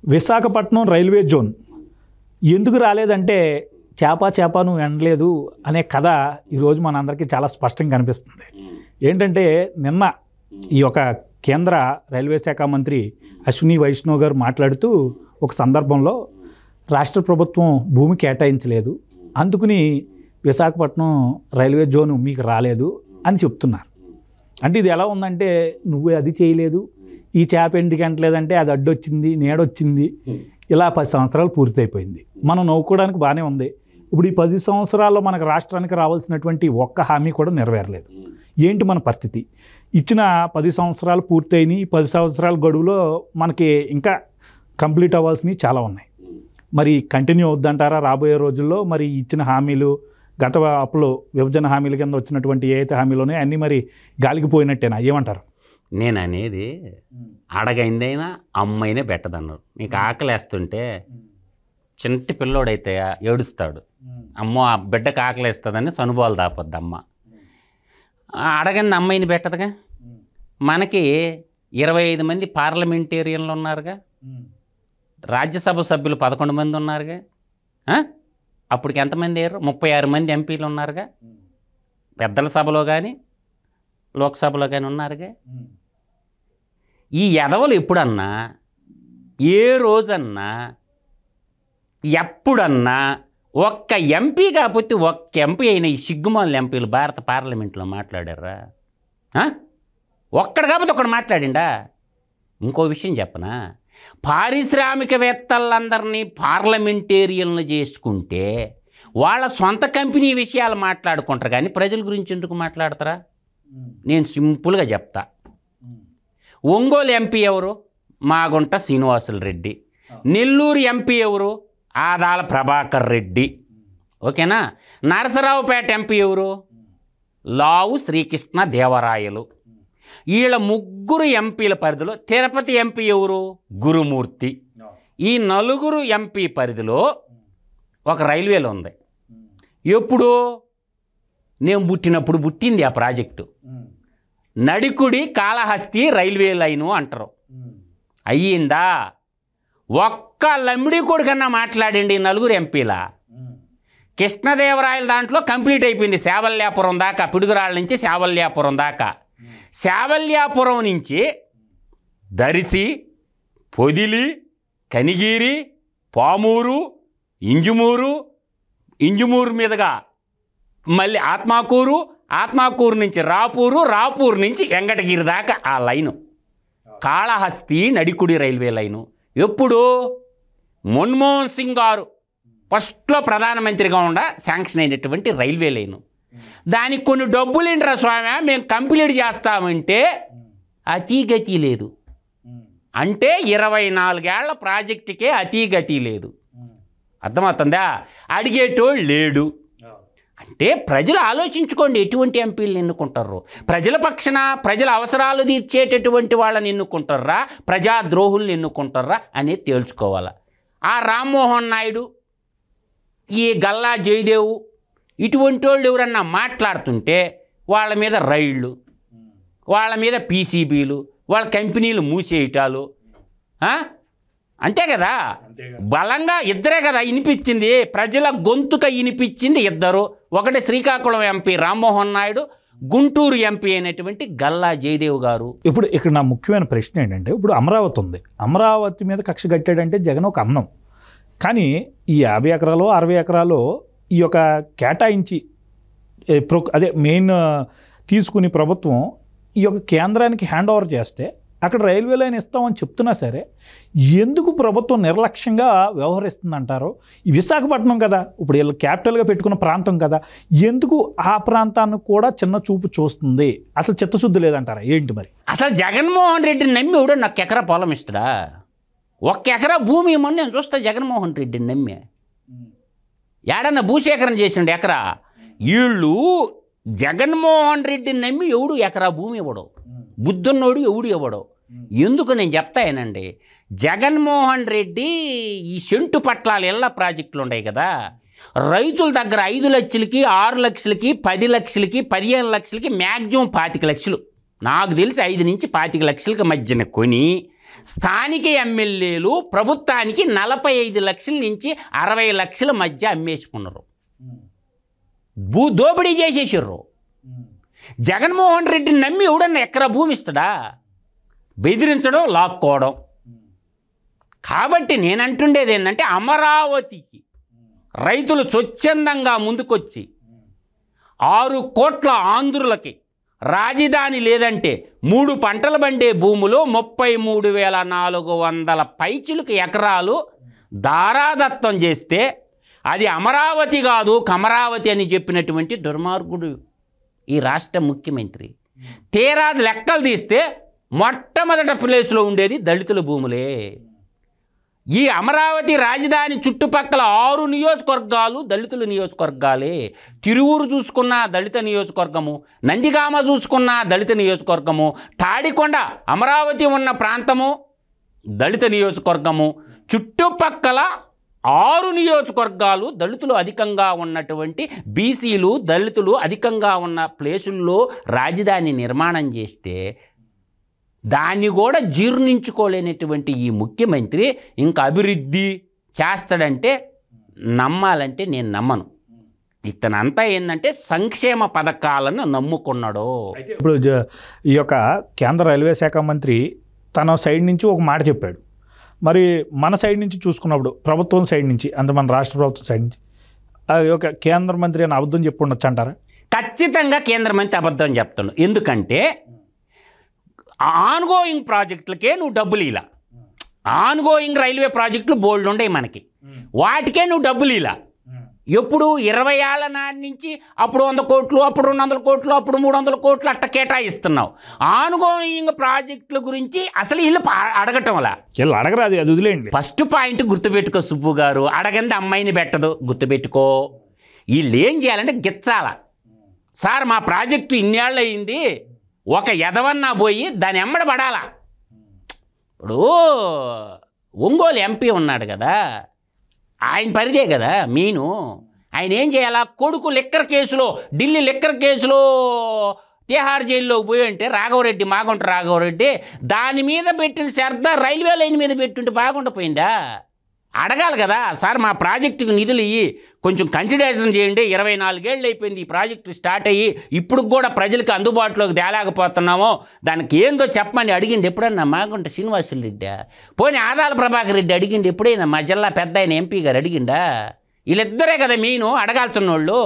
Visakhapatnam railway zone ఎందుకు రాలేదంటే చేప నువ్వు ఎండలేదు అనే కథ ఈరోజు మనందరికీ చాలా స్పష్టంగా కనిపిస్తుంది. ఏంటంటే నిన్న ఈ యొక్క కేంద్ర రైల్వే శాఖ మంత్రి అశ్విని వైష్ణవ్ గారు మాట్లాడుతూ ఒక సందర్భంలో రాష్ట్ర ప్రభుత్వం భూమి కేటాయించలేదు, అందుకని విశాఖపట్నం రైల్వే జోన్ మీకు రాలేదు అని చెప్తున్నారు. అంటే ఇది ఎలా ఉందంటే, నువ్వు అది చేయలేదు, ఈ చేప ఎందుకు ఎంటలేదంటే అది అడ్డొచ్చింది, నీడొచ్చింది, ఇలా 10 సంవత్సరాలు పూర్తయిపోయింది. మనం నవ్వుకోవడానికి బాగానే ఉంది. ఇప్పుడు ఈ 10 సంవత్సరాల్లో మనకు రాష్ట్రానికి రావాల్సినటువంటి ఒక్క హామీ కూడా నెరవేరలేదు. ఏంటి మన పరిస్థితి? ఇచ్చిన 10 సంవత్సరాలు పూర్తయినాయి. 10 సంవత్సరాల గడువులో మనకి ఇంకా కంప్లీట్ అవ్వాల్సినవి చాలా ఉన్నాయి. మరి కంటిన్యూ అవుద్దంటారా రాబోయే రోజుల్లో? మరి ఇచ్చిన హామీలు గత అప్పుడు విభజన హామీల కింద వచ్చినటువంటి ఏదైతే హామీలోనే అన్నీ మరి గాలికి పోయినట్టేనా? ఏమంటారు? నేను అనేది అడగైందైనా అమ్మైనా పెట్టదన్నారు. నీకు ఆకలేస్తుంటే చిన్నటి పిల్లోడైతే ఏడుస్తాడు, అమ్మో ఆ బిడ్డకు ఆకలేస్తుందని సనుబాలు దాపొద్దు అమ్మ. అడగంది అమ్మాయిని పెట్టదుగా. మనకి 25 మంది పార్లమెంటేరియన్లు ఉన్నారుగా, రాజ్యసభ సభ్యులు 11 మంది ఉన్నారుగా. అప్పటికి ఎంతమంది అయ్యారు? 36 మంది ఎంపీలు ఉన్నారుగా. పెద్దల సభలో కానీ లోక్సభలో కానీ ఉన్నారుగా. ఈ ఎదవలు ఎప్పుడన్నా ఏ రోజన్నా ఎప్పుడన్నా ఒక్క ఎంపీ కాకపోతే ఒక్క ఎంపీ అయిన ఈ సిగ్గుమాల ఎంపీలు భారత పార్లమెంట్లో మాట్లాడారా? ఒక్కడు కాకపోతే ఒక్కడు మాట్లాడిండా? ఇంకో విషయం చెప్పనా, పారిశ్రామికవేత్తలందరినీ పార్లమెంటేరియన్లు చేసుకుంటే వాళ్ళ సొంత కంపెనీ విషయాలు మాట్లాడుకుంటారు, కానీ ప్రజల గురించి ఎందుకు మాట్లాడతారా? నేను సింపుల్గా చెప్తా. ఒంగోలు ఎంపీ ఎవరు? మాగుంట శ్రీనివాసులు రెడ్డి. నెల్లూరు ఎంపీ ఎవరు? ఆదాల ప్రభాకర్ రెడ్డి. ఓకేనా? నరసరావుపేట ఎంపీ ఎవరు? లావు శ్రీకృష్ణ దేవరాయలు. వీళ్ళ ముగ్గురు ఎంపీల పరిధిలో తిరుపతి ఎంపీ ఎవరు? గురుమూర్తి. ఈ నలుగురు ఎంపీ పరిధిలో ఒక రైల్వేలో ఉంది. ఎప్పుడు? నేను పుట్టినప్పుడు పుట్టింది ఆ project. Nadikudi Kalahasti railway line అంటారు. అయ్యిందా? ఒక్క లమ్మిడి కొడుకన్నా మాట్లాడండి నలుగురు ఎంపీల. కృష్ణదేవరాయల దాంట్లో కంప్లీట్ అయిపోయింది, శావల్యాపురం దాకా, పిడుగురాళ్ళ నుంచి శావల్యాపురం దాకా. శావల్యాపురం నుంచి దరిసి, పొదిలి, కనిగిరి, పామూరు, ఇంజుమూరు మీదుగా మళ్ళీ ఆత్మాకూరు నుంచి రాపూరు నుంచి వెంకటగిరి దాకా ఆ line Kalahasti Nadikudi railway line. ఎప్పుడు? మన్మోహన్ సింగ్ గారు ఫస్ట్లో ప్రధానమంత్రిగా శాంక్షన్ అయినటువంటి రైల్వే లైను. దానికి కొన్ని డబ్బులు ఏంట్రా స్వామి మేము కంప్లీట్ చేస్తామంటే అతీగతి లేదు. అంటే 24 ఏళ్ల ప్రాజెక్టుకే అతీగతి లేదు. అర్థమవుతుందా? అడిగేటోళ్ళు లేడు. అంటే ప్రజలు ఆలోచించుకోండి, ఎటువంటి ఎంపీలను ఎన్నుకుంటారు? ప్రజల పక్షాన ప్రజల అవసరాలు తీర్చేటటువంటి వాళ్ళని ఎన్నుకుంటారా, ప్రజాద్రోహుల్ని ఎన్నుకుంటారా అనేది తేల్చుకోవాలా. ఆ రామ్మోహన్ నాయుడు, ఈ గల్లా జయదేవు, ఇటువంటి వాళ్ళు ఎవరన్నా మాట్లాడుతుంటే వాళ్ళ మీద రైళ్ళు, వాళ్ళ మీద పీసీబీలు, వాళ్ళ కంపెనీలు మూసేయటాలు. అంతే కదా? బలంగా ఇద్దరే కదా వినిపించింది, ప్రజల గొంతుక వినిపించింది ఇద్దరు. ఒకటి శ్రీకాకుళం ఎంపీ రామ్మోహన్ నాయుడు, గుంటూరు ఎంపీ అయినటువంటి గల్లా జయదేవ్ గారు. ఇప్పుడు ఇక్కడ నా ముఖ్యమైన ప్రశ్న ఏంటంటే, ఇప్పుడు అమరావతి ఉంది, అమరావతి మీద కక్ష కట్టాడంటే జగన్ ఒక అందం. కానీ ఈ 50 ఎకరాలు 60 ఎకరాలు ఈ యొక్క కేటాయించి మెయిన్ తీసుకుని ప్రభుత్వం ఈ యొక్క కేంద్రానికి హ్యాండ్ ఓవర్ చేస్తే అక్కడ రైల్వే లైన్ ఇస్తామని చెప్తున్నా సరే ఎందుకు ప్రభుత్వం నిర్లక్ష్యంగా వ్యవహరిస్తుందంటారు? ఈ విశాఖపట్నం కదా ఇప్పుడు వీళ్ళు క్యాపిటల్గా పెట్టుకున్న ప్రాంతం కదా, ఎందుకు ఆ ప్రాంతాన్ని కూడా చిన్న చూపు చూస్తుంది? అసలు చిత్తశుద్ధి లేదంటారా ఏంటి మరి? అసలు జగన్మోహన్ రెడ్డిని నమ్మి ఎవడో నాకు ఎకరా పొలం ఇస్తాడా? 1 ఎకరా భూమి ఇవ్వమని నేను చూస్తా. జగన్మోహన్ రెడ్డిని నమ్మి ఏడన్నా భూసేకరణ చేసిండు ఎకరా? వీళ్ళు జగన్మోహన్ రెడ్డిని నమ్మి ఎవడు ఎకరా భూమి ఇవ్వడు, బుద్ధున్నోడు ఎవడు ఇవ్వడు. ఎందుకు నేను చెప్తాయనండి, జగన్మోహన్ రెడ్డి ఈ సెంటు పట్లాలు ఇళ్ళ ప్రాజెక్టులు ఉన్నాయి కదా, రైతుల దగ్గర 5 లక్షలకి 6 లక్షలకి 10 లక్షలకి 15 లక్షలకి మ్యాక్సిమం 25 లక్షలు, నాకు తెలిసి 5 నుంచి 25 లక్షలకి మధ్యన కొని స్థానిక ఎమ్మెల్యేలు ప్రభుత్వానికి 45 లక్షల నుంచి 60 లక్షల మధ్య అమ్మేసుకున్నారు, దోపిడీ చేసేసారు. జగన్మోహన్ రెడ్డిని నమ్మి ఎవడన్నా ఎకరా భూమి ఇస్తాడా? బెదిరించడం, లాక్కోవడం. కాబట్టి నేనంటుండేది ఏంటంటే అమరావతికి రైతులు స్వచ్ఛందంగా ముందుకొచ్చి 6 కోట్ల ఆంధ్రులకి రాజధాని లేదంటే 3 పంటలు పండే భూములు 33,400 పైచిలకు ఎకరాలు దారాదత్తం చేస్తే అది అమరావతి కాదు కమరావతి అని చెప్పినటువంటి దుర్మార్గుడు ఈ రాష్ట్ర ముఖ్యమంత్రి. తీరా లెక్కలు తీస్తే మొట్టమొదటి ప్లేస్లో ఉండేది దళితుల భూములే. ఈ అమరావతి రాజధాని చుట్టుపక్కల 6 నియోజకవర్గాలు దళితుల నియోజకవర్గాలే. తిరువూరు చూసుకున్న దళిత నియోజకవర్గము, నందిగామ చూసుకున్న దళిత నియోజకవర్గము, తాడికొండ అమరావతి ఉన్న ప్రాంతము దళిత నియోజకవర్గము, చుట్టుపక్కల 6 నియోజకవర్గాలు దళితులు అధికంగా ఉన్నటువంటి బీసీలు దళితులు అధికంగా ఉన్న ప్లేసుల్లో రాజధాని నిర్మాణం చేస్తే దాన్ని కూడా జీర్ణించుకోలేనటువంటి ఈ ముఖ్యమంత్రి ఇంకా అభివృద్ధి చేస్తాడంటే నమ్మాలంటే నేను నమ్మను. ఇతనంతా ఏంటంటే సంక్షేమ పథకాలను నమ్ముకున్నాడు. ఇప్పుడు ఈ యొక్క కేంద్ర రైల్వే శాఖ మంత్రి తన సైడ్ నుంచి ఒక మాట చెప్పాడు. మరి మన సైడ్ నుంచి చూసుకున్నప్పుడు ప్రభుత్వం సైడ్ నుంచి అంటే మన రాష్ట్ర ప్రభుత్వం సైడ్ నుంచి ఒక కేంద్ర మంత్రి అని అబద్ధం చెప్పి ఉండొచ్చు అంటారా? ఖచ్చితంగా కేంద్ర మంత్రి అబద్ధం చెప్తాను. ఎందుకంటే ఆన్గోయింగ్ ప్రాజెక్టులకే నువ్వు డబ్బులు ఇలా, ఆన్గోయింగ్ రైల్వే ప్రాజెక్టులు బోల్డ్ ఉండేవి మనకి, వాటికే నువ్వు డబ్బులు ఇలా. ఎప్పుడు 20 ఏళ్ల నాటి నుంచి అప్పుడు 100 కోట్లు, అప్పుడు 200 కోట్లు, అప్పుడు 300 కోట్లు అట్ట కేటాయిస్తున్నావు. ఆన్గోయింగ్ ప్రాజెక్టుల గురించి అసలు వీళ్ళు అడగటం అలా వీళ్ళు అడగరా, అది వదిలేయండి. ఫస్ట్ పాయింట్ గుర్తుపెట్టుకో సుబ్బు గారు, అడగంది అమ్మాయిని పెట్టదు, గుర్తుపెట్టుకో. వీళ్ళు ఏం చేయాలంటే గిచ్చాల. సార్ మా ప్రాజెక్టు ఇన్నేళ్ళు అయింది, ఒక ఎదవన్నా పోయి దాని ఎమ్మడ పడాలా. ఇప్పుడు ఒంగోలు ఎంపీ ఉన్నాడు కదా, ఆయన పరిదే కదా మీను. ఆయన ఏం చేయాలా, కొడుకు లిక్కర్ కేసులో, ఢిల్లీ లిక్కర్ కేసులో తిహార్ జైల్లో పోయి అంటే రాఘవరెడ్డి, మాగుంట రాఘవరెడ్డి దాని మీద పెట్టిన శ్రద్ధ రైల్వే లైన్ మీద పెట్టుంటే బాగుండిపోయిందా? అడగాలి కదా, సార్ మా ప్రాజెక్టుకు నిధులు ఇయ్యి, కొంచెం కన్సిడరేషన్ చేయండి, 24 ఏళ్ళు అయిపోయింది ఈ ప్రాజెక్టు స్టార్ట్ అయ్యి, ఇప్పుడు కూడా ప్రజలకు అందుబాటులోకి తేలేకపోతున్నామో, దానికి ఏందో చెప్పమని అడిగింది ఎప్పుడన్నా మాగుంట శ్రీనివాసులు రెడ్డి? పోనీ ఆదాల ప్రభాకర్ రెడ్డి అడిగింది ఎప్పుడైనా? మా జిల్లా పెద్ద ఆయన ఎంపీ గారు అడిగిండా? వీళ్ళిద్దరే కదా మెయిన్ అడగాల్సిన వాళ్ళు.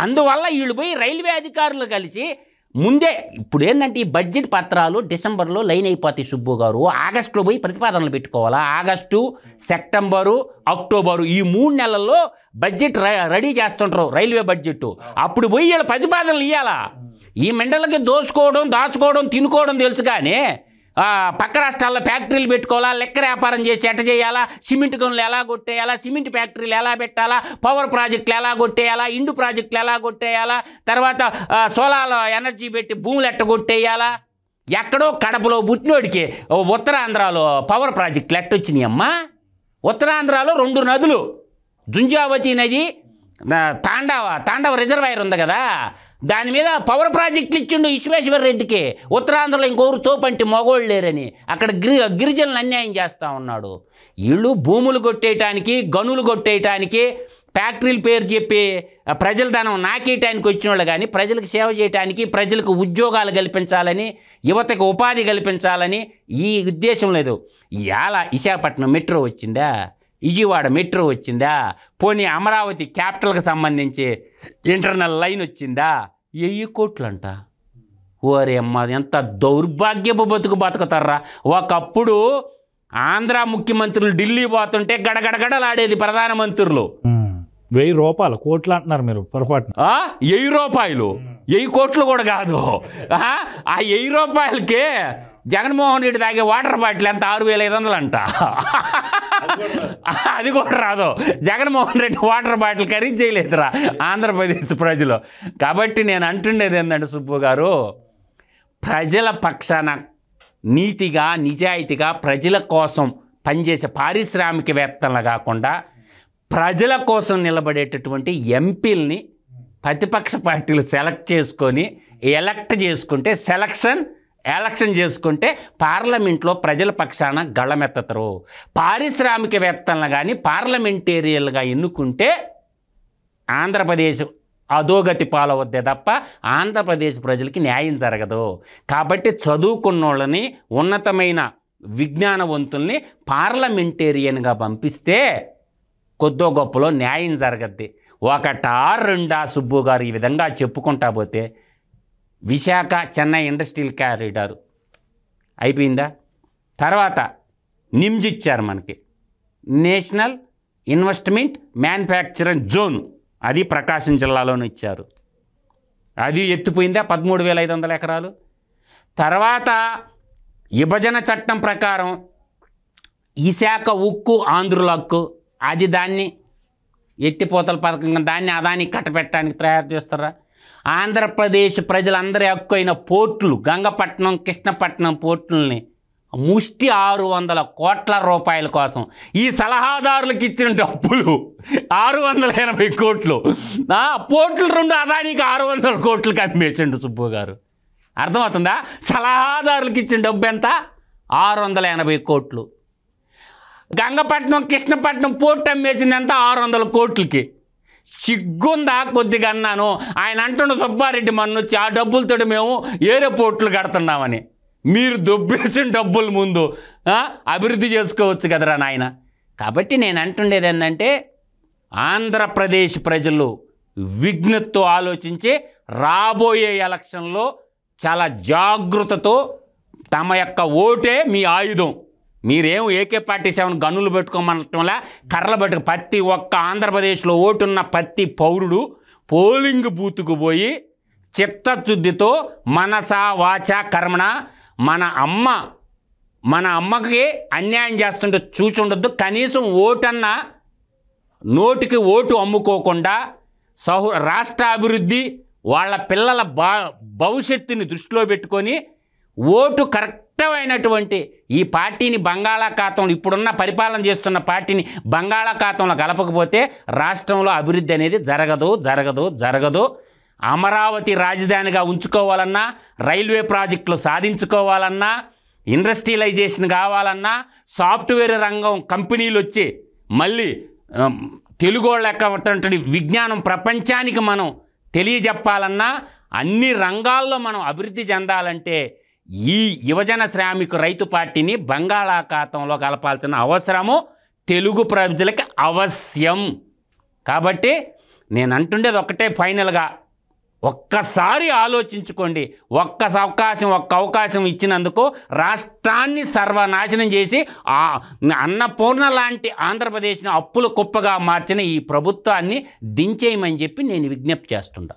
అందువల్ల వీళ్ళు పోయి రైల్వే అధికారులు కలిసి ముందే, ఇప్పుడు ఏంటంటే ఈ బడ్జెట్ పత్రాలు డిసెంబర్లో లైన్ అయిపోతాయి సుబ్బు గారు, ఆగస్టులో పోయి ప్రతిపాదనలు పెట్టుకోవాలా. ఆగస్టు, సెప్టెంబరు, అక్టోబరు ఈ 3 నెలల్లో బడ్జెట్ రెడీ చేస్తుంటారు, రైల్వే బడ్జెట్. అప్పుడు పోయి వీళ్ళ ప్రతిపాదనలు ఇవ్వాలా. ఈ మెండలకి దోచుకోవడం, దాచుకోవడం, తినుకోవడం తెలుసు, కానీ పక్క రాష్ట్రాల్లో ఫ్యాక్టరీలు పెట్టుకోవాలా, లెక్కర వ్యాపారం చేసి ఎట్ట చేయాలా, సిమెంట్ గనులు ఎలా కొట్టేయాలా, సిమెంట్ ఫ్యాక్టరీలు ఎలా పెట్టాలా, పవర్ ప్రాజెక్టులు ఎలా కొట్టేయాలా, ఇండు ప్రాజెక్టులు ఎలా కొట్టేయాలా, తర్వాత సోలార్ ఎనర్జీ పెట్టి భూములు ఎట్ట కొట్టేయాలా. ఎక్కడో కడపలో పుట్టినోడికి ఉత్తరాంధ్రలో పవర్ ప్రాజెక్టులు ఎట్టొచ్చినాయి అమ్మా. ఉత్తరాంధ్రలో 2 నదులు, జుంజావతి నది, తాండవ రిజర్వాయర్ ఉంది కదా, దాని మీద పవర్ ప్రాజెక్టులు ఇచ్చిండు విశ్వేశ్వర రెడ్డికి. ఉత్తరాంధ్రలో ఇంకొకరు తోపంటి మగోళ్ళు లేరని అక్కడ గిరిజనులు అన్యాయం చేస్తూ ఉన్నాడు. వీళ్ళు భూములు కొట్టేయటానికి, గనులు కొట్టేయటానికి, ఫ్యాక్టరీల పేరు చెప్పి ప్రజల ధనం నాకేయటానికి వచ్చిన వాళ్ళు, కానీ ప్రజలకు సేవ చేయడానికి, ప్రజలకు ఉద్యోగాలు కల్పించాలని, యువతకు ఉపాధి కల్పించాలని ఈ ఉద్దేశం లేదు. ఇవాళ విశాఖపట్నం మెట్రో వచ్చిందా, విజయవాడ మెట్రో వచ్చిందా, పోనీ అమరావతి క్యాపిటల్కి సంబంధించి ఇంటర్నల్ లైన్ వచ్చిందా, 1000 కోట్లు అంట. ఓరే అమ్మ, ఎంత దౌర్భాగ్యపు బతుకుతారా. ఒకప్పుడు ఆంధ్ర ముఖ్యమంత్రులు ఢిల్లీ పోతుంటే గడగడగడలాడేది ప్రధానమంత్రులు. 1000 రూపాయలు కోట్లు అంటున్నారు మీరు పొరపాటు. 1000 రూపాయలు, 1000 కోట్లు కూడా కాదు. ఆ 1000 రూపాయలకే జగన్మోహన్ రెడ్డి తాగే వాటర్ బాటిల్ ఎంత 6500 అంట. అది కూడా రాదు. జగన్మోహన్ రెడ్డి వాటర్ బాటిల్ ఖరీదు చేయలేదురా ఆంధ్రప్రదేశ్ ప్రజలు. కాబట్టి నేను అంటుండేది ఏంటంటే సుబ్బు గారు, ప్రజల పక్షాన నీతిగా, నిజాయితీగా ప్రజల కోసం పనిచేసే పారిశ్రామికవేత్తలు కాకుండా ప్రజల కోసం నిలబడేటటువంటి ఎంపీల్ని ప్రతిపక్ష పార్టీలు సెలెక్ట్ చేసుకొని ఎలక్ట్ చేసుకుంటే సెలక్షన్ ఎలక్షన్ చేసుకుంటే పార్లమెంట్లో ప్రజల పక్షాన గళమెత్తరు. పారిశ్రామికవేత్తలను కానీ పార్లమెంటేరియన్లుగా ఎన్నుకుంటే ఆంధ్రప్రదేశ్ అధోగతి పాలవద్దే తప్ప ఆంధ్రప్రదేశ్ ప్రజలకి న్యాయం జరగదు. కాబట్టి చదువుకున్నోళ్ళని, ఉన్నతమైన విజ్ఞానవంతుల్ని పార్లమెంటేరియన్గా పంపిస్తే కొద్దో గొప్పలో న్యాయం జరగద్ది. ఒకటా రెండా సుబ్బు గారు ఈ విధంగా చెప్పుకుంటా పోతే విశాఖ చెన్నై ఇండస్ట్రియల్ కారిడార్ అయిపోయిందా? తర్వాత నిమ్జ్ ఇచ్చారు మనకి, నేషనల్ ఇన్వెస్ట్మెంట్ మ్యానుఫ్యాక్చరింగ్ జోన్, అది ప్రకాశం జిల్లాలోనే ఇచ్చారు. అది ఎత్తిపోయిందా 13,500 ఎకరాలు. తర్వాత విభజన చట్టం ప్రకారం విశాఖ ఉక్కు ఆంధ్రుల హక్కు, అది దాన్ని ఎత్తిపోతల పథకంగా దాన్ని అదానికి కట్టబెట్టడానికి తయారు చేస్తారా? ఆంధ్రప్రదేశ్ ప్రజలందరి హక్కు అయిన పోర్టులు, గంగపట్నం, కృష్ణపట్నం పోర్టుల్ని ముష్టి 600 కోట్ల రూపాయల కోసం ఈ సలహాదారులకు ఇచ్చిన డబ్బులు 680 కోట్లు, పోర్టులు 2 అదానికి 600 కోట్లకి అమ్మేసిండు సుబ్బు గారు. అర్థమవుతుందా? సలహాదారులకు ఇచ్చిన డబ్బు ఎంత? 680 కోట్లు. గంగపట్నం, కృష్ణపట్నం పోర్టు అమ్మేసింది ఎంత? 600 కోట్లకి. సిగ్గుందా కొద్దిగా అన్నాను. ఆయన అంటుండే సుబ్బారెడ్డి మన్నొచ్చి ఆ డబ్బులతో మేము ఏరే పోర్టులు కడుతున్నామని. మీరు దొబ్బేసిన డబ్బుల ముందు అభివృద్ధి చేసుకోవచ్చు కదరా నాయన. కాబట్టి నేను అంటుండేది ఏంటంటే ఆంధ్రప్రదేశ్ ప్రజలు విజ్ఞతతో ఆలోచించి రాబోయే ఎలక్షన్లో చాలా జాగృతతో తమ యొక్క ఓటే మీ ఆయుధం. మీరేం AK-47 గన్నులు పెట్టుకోమనటంలా కర్రలు పెట్టుకు ప్రతి ఒక్క ఆంధ్రప్రదేశ్లో ఓటున్న ప్రతి పౌరుడు పోలింగ్ బూత్కు పోయి చిత్తశుద్ధితో మనస వాచ కర్మణ మన అమ్మకి అన్యాయం చేస్తుంటే చూచుండొద్దు. కనీసం ఓటన్నా నోటికి ఓటు అమ్ముకోకుండా రాష్ట్ర అభివృద్ధి, వాళ్ళ పిల్లల భవిష్యత్తుని దృష్టిలో పెట్టుకొని ఓటు కరెక్టమైనటువంటి ఈ పార్టీని బంగాళాఖాతంలో, ఇప్పుడున్న పరిపాలన చేస్తున్న పార్టీని బంగాళాఖాతంలో కలపకపోతే రాష్ట్రంలో అభివృద్ధి అనేది జరగదు. అమరావతి రాజధానిగా ఉంచుకోవాలన్నా, రైల్వే ప్రాజెక్టులు సాధించుకోవాలన్నా, ఇండస్ట్రియలైజేషన్ కావాలన్నా, సాఫ్ట్వేర్ రంగం కంపెనీలు వచ్చి మళ్ళీ తెలుగు వాళ్ళ విజ్ఞానం ప్రపంచానికి మనం తెలియజెప్పాలన్నా, అన్ని రంగాల్లో మనం అభివృద్ధి చెందాలంటే ఈ యువజన శ్రామిక రైతు పార్టీని బంగాళాఖాతంలో కలపాల్సిన అవసరము తెలుగు ప్రజలకి అవశ్యం. కాబట్టి నేను అంటుండేది ఒకటే ఫైనల్గా, ఒక్కసారి ఆలోచించుకోండి. ఒక్క అవకాశం ఇచ్చినందుకు రాష్ట్రాన్ని సర్వనాశనం చేసి అన్నపూర్ణ లాంటి ఆంధ్రప్రదేశ్ను అప్పుల కుప్పగా మార్చిన ఈ ప్రభుత్వాన్ని దించేయమని చెప్పి నేను విజ్ఞప్తి చేస్తున్నా.